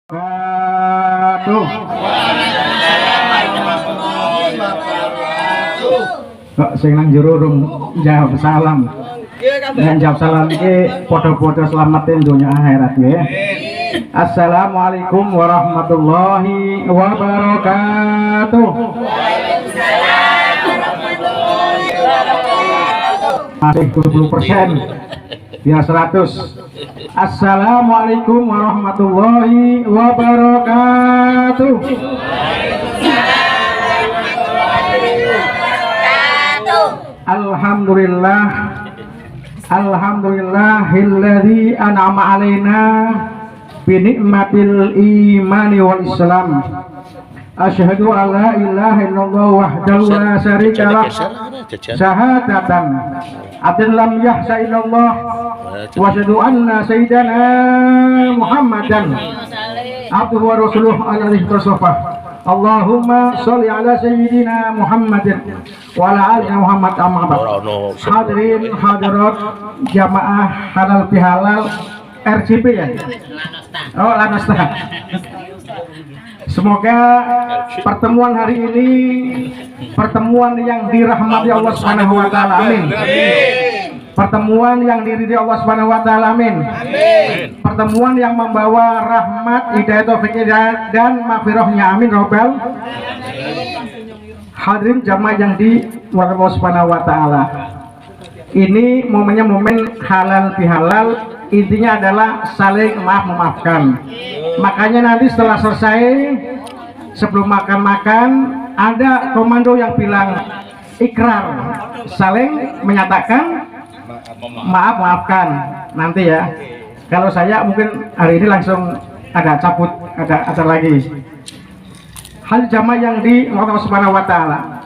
Waduh. Kok sing nang jero rung jawab salam. Nek jawab salam iki padha-padha slamatin dunya akhirat nggih. Assalamualaikum warahmatullahi wabarakatuh. Waalaikumsalam warahmatullahi wabarakatuh. Masih 20%. Biar 100. Assalamualaikum warahmatullahi wabarakatuh. Alhamdulillah, alhamdulillahilladzi an'ama alaina bi ni'matil imani wal islam. Asyhadu an la ilaha illallah wahdahu la syarika lah syahadatan abdan lam yahsa illallah wa asyhadu anna sayyidana Muhammadan abduhu wa rasuluhu alaihi wasallam. Allahumma sholli ala sayyidina Muhammadin wa ala ali Muhammad amma ba'd. Hadirin hadirat jamaah halal bihalal RCP ya. Oh, Lanasta. Semoga pertemuan hari ini pertemuan yang dirahmati Allah Subhanahu wa taala. Amin. Pertemuan yang diridhai Allah Subhanahu wa taala. Amin. Pertemuan yang membawa rahmat, hidayah, taufik dan maghfirahnya. Amin robbal. Hadirin jamaah yang dimuliakan Allah Subhanahu wa taala. Ini momennya momen halal bihalal. Intinya adalah saling maaf-memaafkan. Makanya nanti setelah selesai, sebelum makan-makan, ada komando yang bilang ikrar, saling menyatakan maaf-maafkan. Nanti ya. Kalau saya mungkin hari ini langsung ada cabut, ada lagi. Hal jamaah yang di Allah Subhanahu wa taala.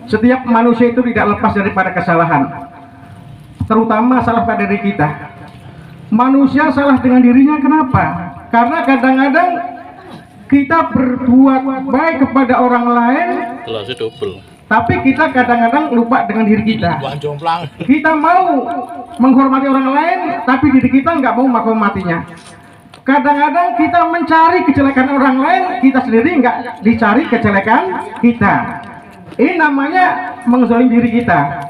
Setiap manusia itu tidak lepas daripada kesalahan. Terutama salah pada diri kita. Manusia salah dengan dirinya kenapa? Karena kadang-kadang kita berbuat baik kepada orang lain, tapi kita kadang-kadang lupa dengan diri kita. Kita mau menghormati orang lain, tapi diri kita nggak mau menghormatinya. Kadang-kadang kita mencari kejelekan orang lain, kita sendiri nggak dicari kejelekan kita. Ini namanya mengzalimi diri kita.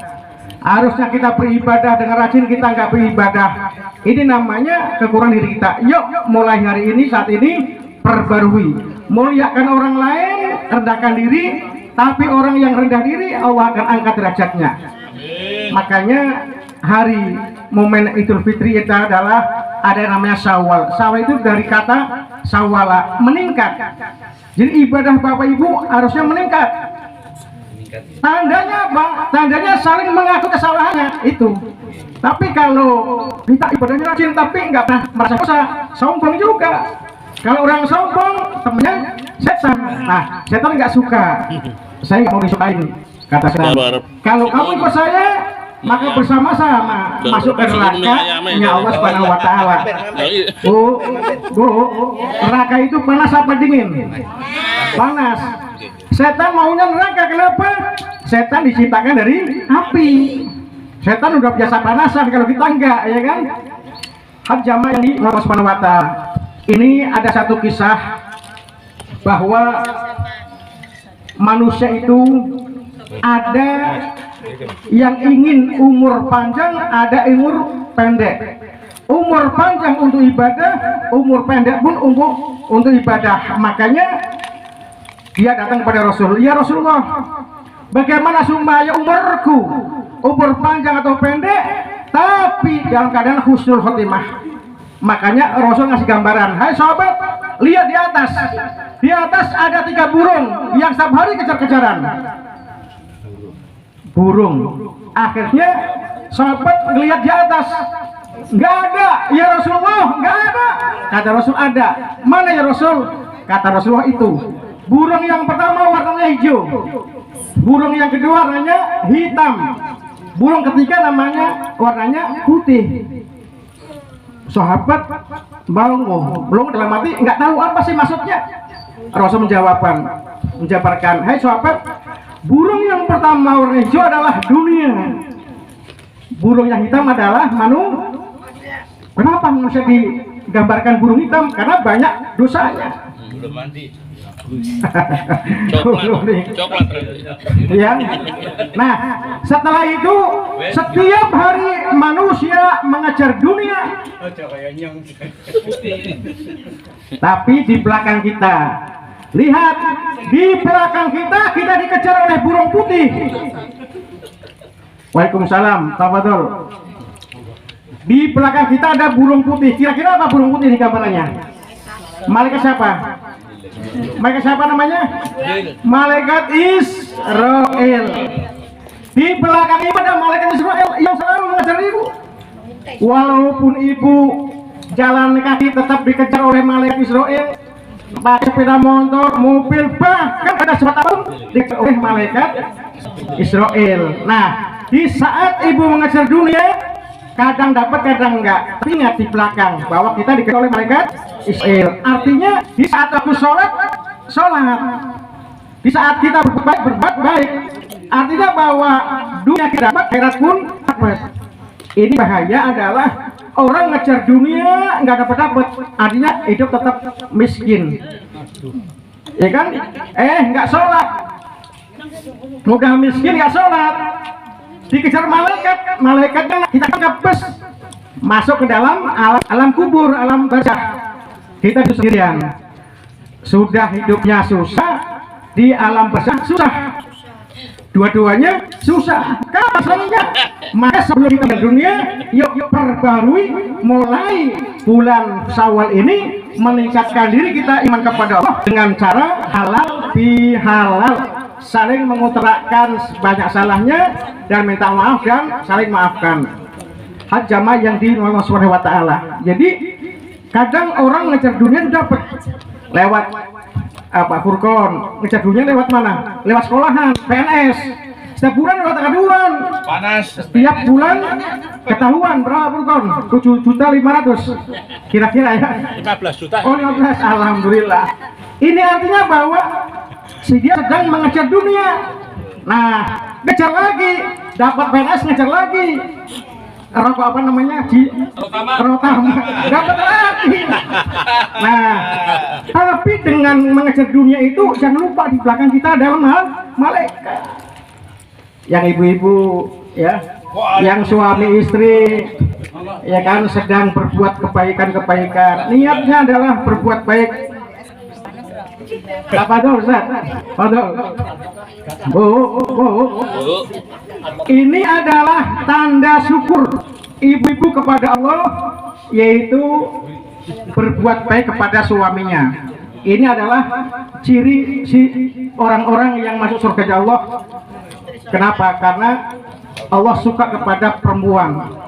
Harusnya kita beribadah dengan rajin, kita nggak beribadah. Ini namanya kekurangan diri kita. Yuk, mulai hari ini, saat ini, perbarui. Muliakan orang lain, rendahkan diri. Tapi orang yang rendah diri, Allah akan angkat derajatnya. Makanya hari momen Idul Fitri itu adalah ada yang namanya Syawal. Syawal itu dari kata Syawala, meningkat. Jadi ibadah Bapak Ibu harusnya meningkat. Tandanya bang, tandanya saling mengaku kesalahannya itu. Tapi kalau kita ibadahnya rajin tapi nggak pernah merasa dosa, sombong juga. Kalau orang sombong, temennya setan. Nah, setan nggak suka. Saya nggak mau disukain, kata setan. Kalau kamu ikut saya, maka bersama-sama masuk ke neraka ya Allah Subhanahu wa taala. Bu, neraka itu panas apa dingin? Panas. Setan maunya neraka, kenapa? Setan diciptakan dari api. Setan udah biasa panasan, kalau kita enggak, ya kan? Hak jamaah yang di Allah Subhanahu wa taala. Ini ada satu kisah bahwa manusia itu ada yang ingin umur panjang, ada umur pendek. Umur panjang untuk ibadah, umur pendek pun untuk ibadah. Makanya dia datang kepada Rasul. Ya Rasulullah, bagaimana supaya umurku umur panjang atau pendek tapi dalam keadaan husnul khotimah? Makanya Rasul ngasih gambaran. Hai sahabat, lihat di atas. Di atas ada 3 burung yang setiap hari kejar-kejaran. Burung. Akhirnya sahabat ngelihat di atas, nggak ada. Ya Rasulullah, nggak ada. Kata Rasul, ada. Mana ya Rasul? Kata Rasulullah, itu burung yang pertama warnanya hijau, burung yang kedua warnanya hitam, burung ketiga warnanya putih. Sahabat belum dalam hati nggak tahu apa sih maksudnya. Rasul menjabarkan, hai sahabat, burung yang pertama warna hijau adalah dunia, burung yang hitam adalah manusia. Kenapa manusia gambarkan burung hitam karena banyak dosanya. Belum mandi. Coklat. Ya. Nah, setelah itu setiap hari manusia mengejar dunia. Tapi di belakang kita, lihat di belakang kita dikejar oleh burung putih. Waalaikumsalam, tafadhol. Di belakang kita ada burung putih. Kira-kira apa burung putih di gambarannya? Malaikat siapa? Malaikat siapa namanya? Malaikat Israel. Di belakang ibu ada malaikat Israel yang selalu mengejar ibu. Walaupun ibu jalan kaki tetap dikejar oleh malaikat Israel, pakai sepeda motor, mobil, bahkan ada sepatu dikejar oleh malaikat Israel. Nah, di saat ibu mengejar dunia, kadang dapat kadang enggak. Ingat di belakang bahwa kita dikejar oleh malaikat Israel. Artinya di saat aku sholat, di saat kita berbuat baik, artinya bahwa dunia kita dapat, akhirat pun dapat. Ini bahaya adalah orang ngejar dunia nggak dapat, artinya hidup tetap miskin, ya kan? Nggak sholat, mudah miskin nggak sholat, dikejar malaikatnya kita kebes masuk ke dalam alam kubur, alam barzakh. Kita sendirian, sudah hidupnya susah, di alam barzakh susah, dua-duanya susah. Kapan selesainya? Maka sebelum kita ke dunia, yuk perbarui mulai bulan Syawal ini, meningkatkan diri kita iman kepada Allah dengan cara halal bihalal, saling mengutarakan banyak salahnya dan minta maaf dan saling maafkan. Hak jamaah yang di Allah Subhanahu wa taala. Jadi kadang orang ngejar dunia itu dapat lewat apa Furqon, ngejar dunia lewat mana? Lewat sekolahan, PNS. Setiap bulan lewat ketahuan. Panas. Setiap bulan ketahuan berapa Furqon? 7.500.000. Kira-kira ya? 15 juta. Oh 15, alhamdulillah. Ini artinya bahwa si dia sedang mengejar dunia. Nah, ngejar lagi, dapat PNS ngejar lagi. Rokok apa namanya? Rotama. Dapat lagi. Nah, tapi dengan mengejar dunia itu jangan lupa di belakang kita ada malaikat. Yang ibu-ibu ya, yang suami istri ya kan sedang berbuat kebaikan. Niatnya adalah berbuat baik. Apa tuh Ustaz? Bu. Ini adalah tanda syukur ibu-ibu kepada Allah, yaitu berbuat baik kepada suaminya. Ini adalah ciri orang-orang yang masuk surga Allah. Kenapa? Karena Allah suka kepada perempuan.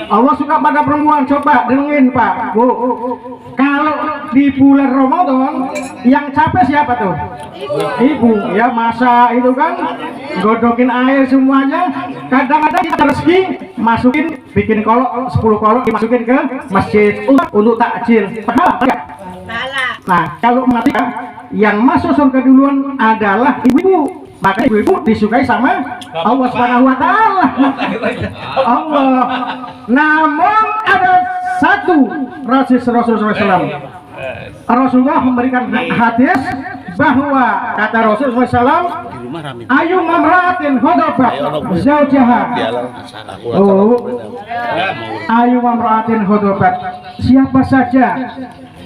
Allah suka pada perempuan. Coba dengerin Pak, Bu. Kalau di bulan Ramadan yang capek siapa tuh? Ibu. Ya masa itu kan godokin air semuanya. Kadang-kadang kita rezeki masukin, bikin kolok 10 kolok dimasukin ke masjid untuk takjil. Nah, kalau mati yang masuk surga duluan adalah ibu. Maka ibu disukai sama Allah Subhanahu wa taala. Allah. Namun ada satu Rasulullah SAW. Rasulullah memberikan hadis bahwa kata Rasulullah SAW, ayu mamra'atin ghadabat zaujaha. Ayu mamra'atin ghadabat. Siapa saja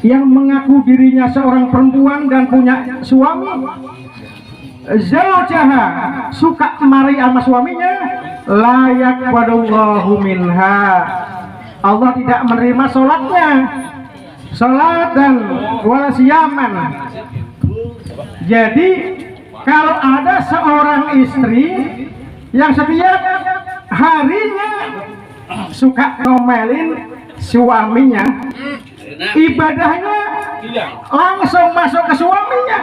yang mengaku dirinya seorang perempuan dan punya suami, zaujaha, suka mari sama suaminya, layak wadallahu minha, Allah tidak menerima sholatnya, sholat dan wala siyaman. Jadi kalau ada seorang istri yang setiap harinya suka ngomelin suaminya, ibadahnya langsung masuk ke suaminya.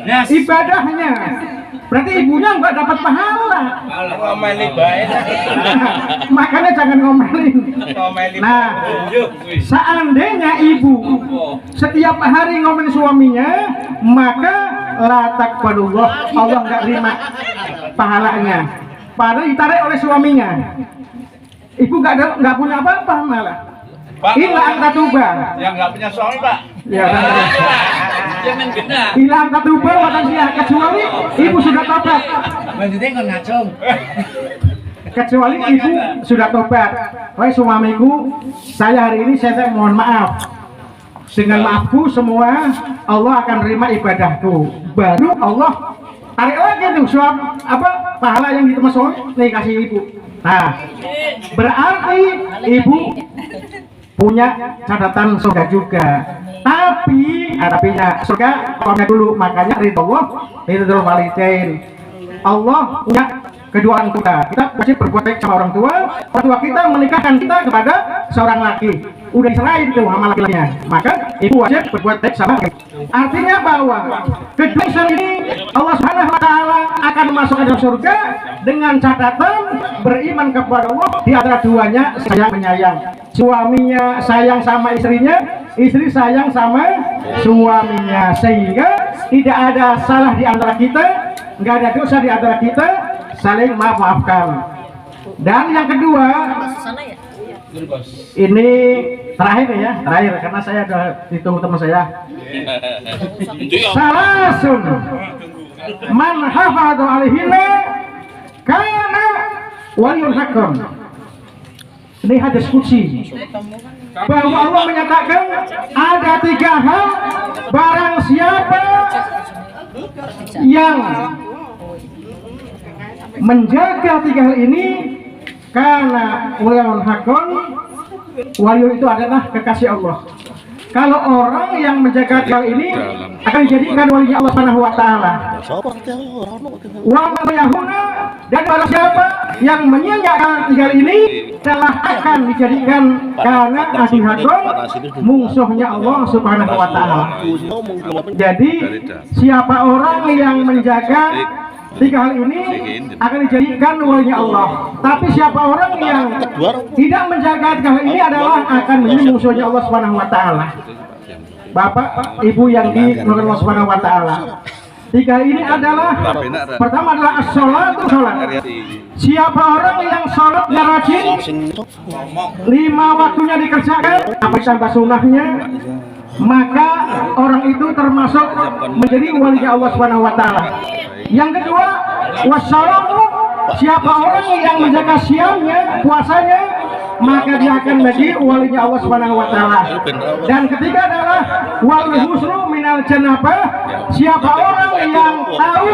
Ibadahnya berarti ibunya nggak dapat pahala. Makanya jangan ngomelin. Nah, seandainya ibu setiap hari ngomelin suaminya, maka latak padullah, Allah nggak terima pahalanya. Padahal ditarik oleh suaminya. Ibu nggak punya apa-apa malah. Ila angka tuba. Yang nggak punya suami, Pak. Ya, Jangan kena. ila angka tuba manusia kecuali ibu sudah tobat. Maksudnya nggak ngacung. Kecuali ibu sudah tobat. Wahai suamiku, saya hari ini saya mohon maaf. Dengan maafku semua Allah akan terima ibadahku. Baru Allah tarik lagi tuh suap apa pahala yang ditemasuk nih kasih ibu. Nah, berarti ibu punya catatan surga juga. Tapi surga pokoknya dulu, makanya ridho Allah ridho walidain. Allah punya kedua orang tua, kita wajib berbuat baik sama orang tua kita menikahkan kita kepada seorang laki, udah diserahin tuh sama laki-lakinya, maka ibu wajib berbuat baik sama laki. Artinya bahwa kedua ini Allah Subhanahu wa Ta'ala akan masuk ke dalam surga dengan catatan beriman kepada Allah. Di antara duanya sayang menyayang, suaminya sayang sama istrinya, istri sayang sama suaminya, sehingga tidak ada salah di antara kita, nggak ada dosa di antara kita, saling maaf-maafkan. Dan yang kedua, ini terakhir ya, terakhir karena saya udah ditunggu teman saya. Salasun man hafadhu alaihinna kana waliyun haqqan. Ini hadis qudsi bahwa Allah menyatakan ada 3 hal, barang siapa yang menjaga 3 hal ini karena waliyun haqqan. Wali itu adalah kekasih Allah. Kalau orang yang menjaga hal ini akan dijadikan walinya Allah Subhanahu wa Ta'ala. Wa mayahuna, dan barang siapa yang menyia-nyiakan 3 hal ini telah akan dijadikan karena haqqan musuhnya Allah Subhanahu wa Ta'ala. Jadi siapa orang yang menjaga 3 hal ini akan dijadikan walinya Allah. Tapi siapa orang yang tidak menjaga 3 hal ini adalah akan menjadi musuhnya Allah Subhanahu wa Ta'ala. Bapak, Ibu yang dimurkai Allah Subhanahu wa Ta'ala. 3 ini adalah, pertama adalah as-sholatu sholat. Siapa orang yang sholatnya rajin, 5 waktunya dikerjakan, apa tambah sunnahnya, maka orang itu termasuk menjadi walinya Allah Subhanahu wa Ta'ala. Yang kedua, wassalamu, siapa orang yang menjaga siamnya, puasanya, maka dia akan menjadi walinya Allah Subhanahu wa Ta'ala. Dan ketiga adalah wal husnu minal janabah, siapa orang yang tahu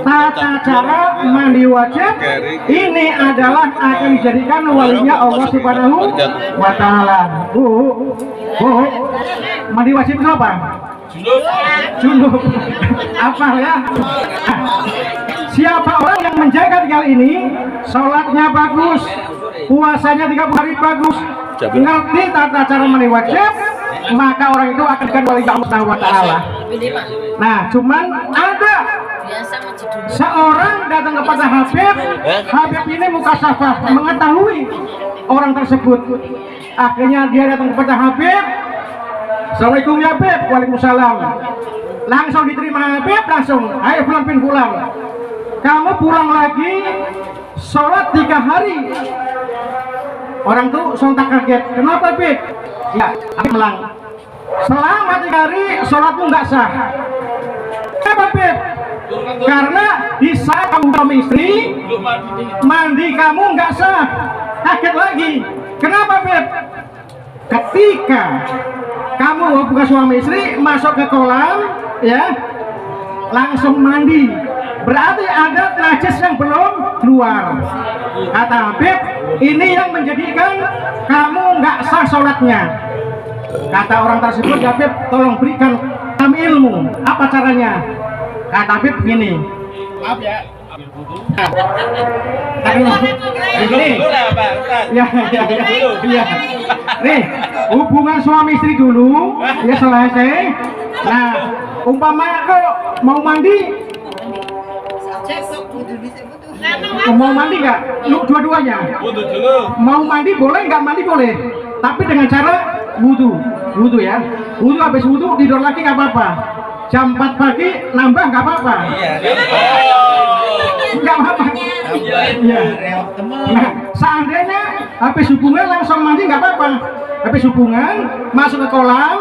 tata cara mandi wajib, ini adalah akan dijadikan walinya Allah Subhanahu wa Ta'ala. Bu, mandi wajib itu apa? Junub. Apa ya? Siapa orang yang menjaga 3 hal ini, sholatnya bagus, puasanya 30 hari bagus, ngerti tata cara mandi wajib, maka orang itu akan dijadikan wali Allah Subhanahu wa Ta'ala. Nah, cuman ada seorang datang kepada Habib ini mukasafah, mengetahui orang tersebut. Akhirnya dia datang kepada Habib. Assalamualaikum ya Habib. Waalaikumsalam. Langsung diterima Habib, langsung, ayo pulang bin pulang. Kamu pulang lagi, sholat 3 hari. Orang tuh sontak kaget. Kenapa Habib? Ya, Habib melang. Selama 3 hari sholatmu nggak sah. Kenapa Habib? Karena di saat kamu suami istri, mandi kamu nggak sah. Kaget lagi. Kenapa Habib? Ketika kamu bukan suami istri, masuk ke kolam, ya, langsung mandi, berarti ada najis yang belum keluar. Kata Habib, ini yang menjadikan kamu nggak sah sholatnya. Kata orang tersebut, Habib, tolong berikan kami ilmu, apa caranya? Kata Habib gini, maaf ya, ini, ya, nih, hubungan suami istri dulu, ya selesai. Nah, umpamanya kok mau mandi, nggak? Dua-duanya. Mau mandi boleh, nggak mandi boleh. Tapi dengan cara wudhu ya. Wudhu, habis wudhu tidur lagi nggak apa-apa. Jam 4 pagi nambah nggak apa-apa. Nggak apa-apa. Iya. Nah, seandainya habis hubungan langsung mandi nggak apa-apa. habis hubungan, masuk ke kolam,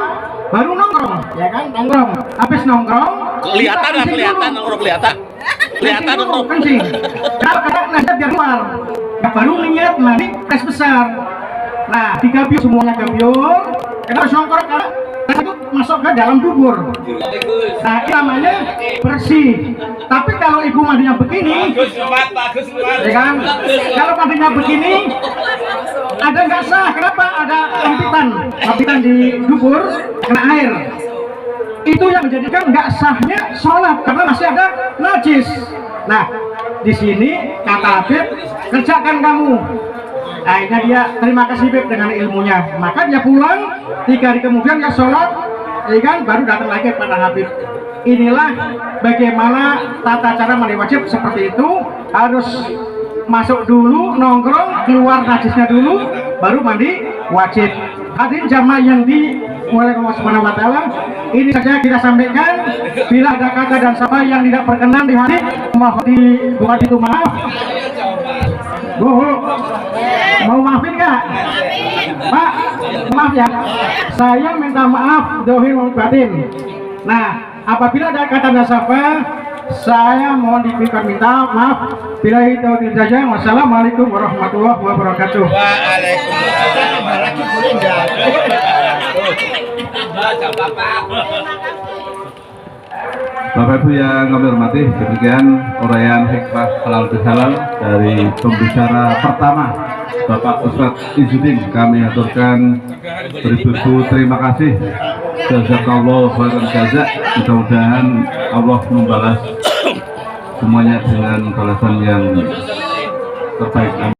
baru nongkrong, ya kan, nongkrong. Habis nongkrong, Kelihatan lah, kelihatan nongkrong kelihatan. Kelihatan nongkrong. kencing. Kadang nasihat biar keluar. Ya, baru niat nanti tes besar. Nah, digabiur semuanya gabiur. Kita harus nongkrong karena itu masuk ke dalam dubur. Nah, ini namanya bersih. Tapi kalau ibu mandinya begini, ya kan? Kalau mandinya begini, ada nggak sah. Kenapa? Ada lampitan di dubur kena air. Itu yang menjadikan nggak sahnya sholat karena masih ada najis. Nah, di sini kata Habib, kerjakan kamu. Akhirnya dia terima kasih Beb dengan ilmunya. Maka dia pulang 3 hari kemudian dia sholat, ya kan, baru datang lagi pada Habib. Inilah bagaimana tata cara mandi wajib seperti itu. Harus masuk dulu, nongkrong, keluar najisnya dulu, baru mandi wajib. Hadirin jamaah yang dimulai Allah Subhanahu wa taala, ini saja kita sampaikan. Bila ada kata dan sahabat yang tidak berkenan di hati, mohon dibuat itu maaf. Bu, mau maafin nggak? Pak, maaf ya. Saya minta maaf dohir maupun batin. Nah, apabila ada kata dan sahabat, saya mohon diberikan minta maaf. Bila itu saja. Wassalamualaikum warahmatullahi wabarakatuh. Waalaikumsalam. Bapak Ibu yang kami hormati, demikian uraian hikmah halal bihalal dari pembicara pertama Bapak Ustadz Izzuddin. Kami aturkan beribu-ribu terima kasih. Jazakallahu khairan jazak. Mudah-mudahan Allah membalas semuanya dengan balasan yang terbaik.